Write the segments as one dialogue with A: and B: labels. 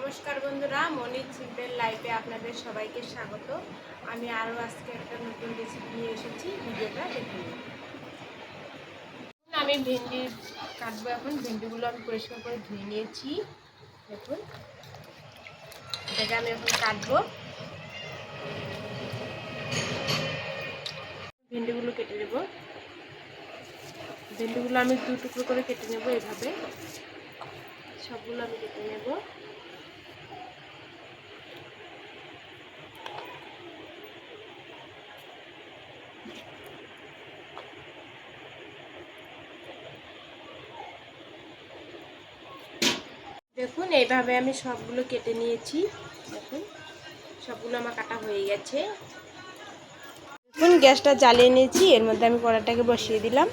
A: নমস্কার বন্ধুরা, মনির সিম্পল লাইফে আপনাদের সবাইকে স্বাগত। আমি আরও আজকে একটা নতুন রেসিপি নিয়ে এসেছি, ভিডিওটা দেখুন। আমি ভেন্ডি কাটবো। এখন ভেন্ডিগুলো আমি পরিষ্কার করে ধুয়ে নিয়েছি। দেখুন, এটাকে আমি এখন কাটবো। ভেন্ডিগুলো কেটে নেব। ভেন্ডিগুলো আমি দু টুকরো করে কেটে নেব। এভাবে সবগুলো আমি কেটে নেব। দেখুন, এইভাবে আমি সবগুলো কেটে নিয়েছি। দেখুন, সবগুলো আমার কাটা হয়ে গেছে। দেখুন, গ্যাসটা জ্বালিয়ে নিয়েছি। এর মধ্যে আমি কড়াটাকে বসিয়ে দিলাম।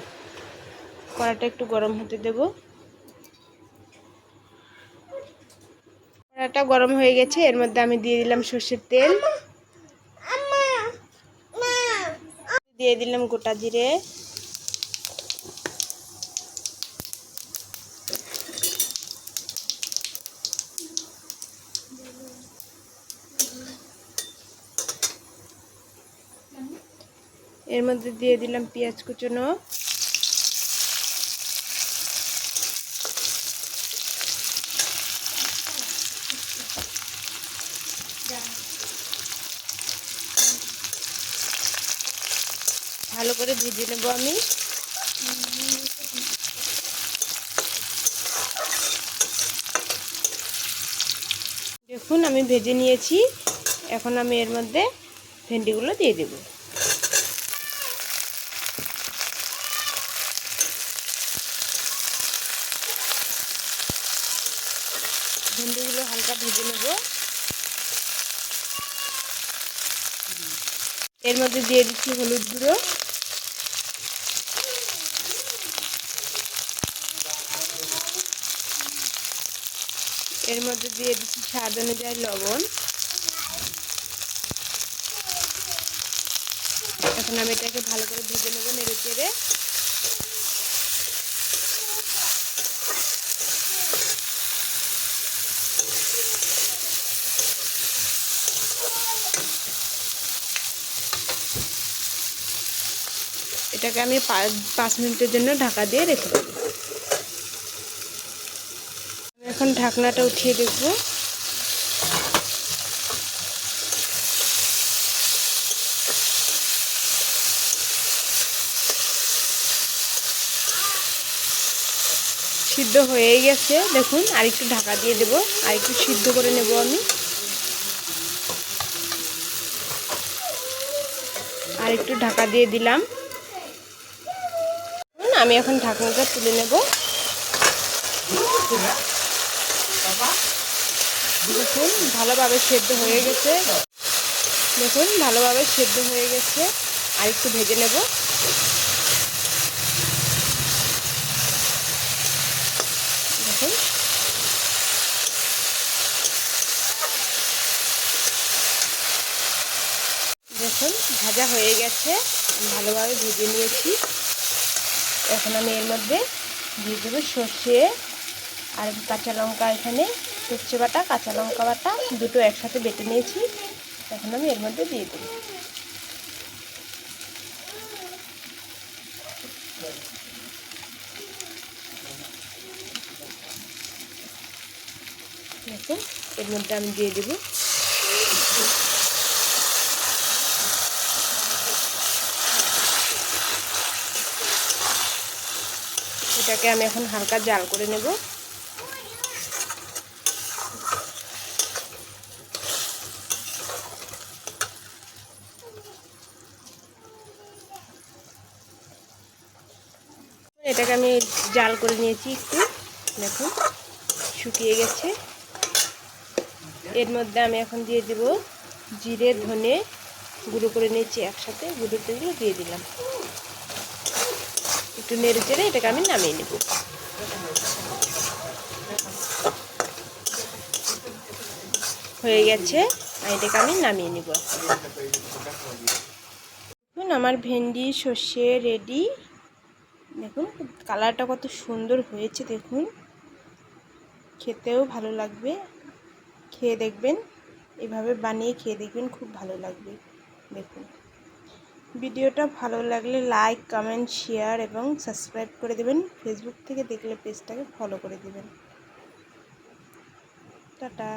A: কড়াটা একটু গরম হতে দেব। কড়াটা গরম হয়ে গেছে। এর মধ্যে আমি দিয়ে দিলাম সর্ষের তেল, দিয়ে দিলাম গোটা জিরে, এর মধ্যে দিয়ে দিলাম পেঁয়াজ কুচনো, ভালো করে ভেজে নেব আমি। দেখুন, আমি ভেজে নিয়েছি। এখন আমি এর মধ্যে ভেন্ডিগুলো দিয়ে দেব। ভেন্ডিগুলো হালকা ভেজে নেব। এর মধ্যে দিয়ে দিচ্ছি হলুদ গুঁড়ো, এর মধ্যে দিয়ে দিচ্ছি স্বাদ অনুযায়ী লবণ। এখন আমি এটাকে ভালো করে ভেজে নেব নেড়ে চেড়ে। এটাকে আমি 5 মিনিটের জন্য ঢাকা দিয়ে রেখে দেব। আমি এখন ঢাকনাটা উঠিয়ে দেখব। সিদ্ধ হয়ে গেছে। দেখুন, আরেকটু ঢাকা দিয়ে দেব, আরেকটু সিদ্ধ করে নেব আমি। আরেকটু ঢাকা দিয়ে দিলাম। আমি এখন ঢাকনাটা তুলে নেব। দেখুন, ভালোভাবে সেদ্ধ হয়ে গেছে। দেখুন, ভালোভাবে সেদ্ধ হয়ে গেছে। আরেকটু ভেজে নেব। দেখুন, দেখুন ভাজা হয়ে গেছে। ভালোভাবে ভেজে নিয়েছি। এখন আমি এর মধ্যে দিয়ে দেবো সর্ষে আর কাঁচা লঙ্কা। এখানে সর্ষে বাটা, কাঁচা লঙ্কা বাটা দুটো একসাথে বেটে নিয়েছি। এখন আমি এর মধ্যে দিয়ে দেবো। দেখুন, এর মধ্যে আমি দিয়ে দেবো। এটাকে আমি এখন হালকা জাল করে নেব। এটাকে আমি জাল করে নিয়েছি একটু। দেখুন, শুকিয়ে গেছে। এর মধ্যে আমি এখন দিয়ে দেব জিরে ধনে গুঁড়ো করে নিয়েছি একসাথে। গুঁড়ো তেলগুলো দিয়ে দিলাম। একটু নেড়ে চেড়ে এটাকে আমি নামিয়ে নেব। হয়ে গেছে, এটাকে আমি নামিয়ে নেব। দেখুন, আমার ভেন্ডি সর্ষে রেডি। দেখুন, কালারটা কত সুন্দর হয়েছে। দেখুন, খেতেও ভালো লাগবে। খেয়ে দেখবেন, এভাবে বানিয়ে খেয়ে দেখবেন, খুব ভালো লাগবে। দেখুন, ভিডিওটা ভালো লাগলে লাইক, কমেন্ট, শেয়ার এবং সাবস্ক্রাইব করে দেবেন। ফেসবুক থেকে দেখলে পেজটাকে ফলো করে দেবেন। টাটা।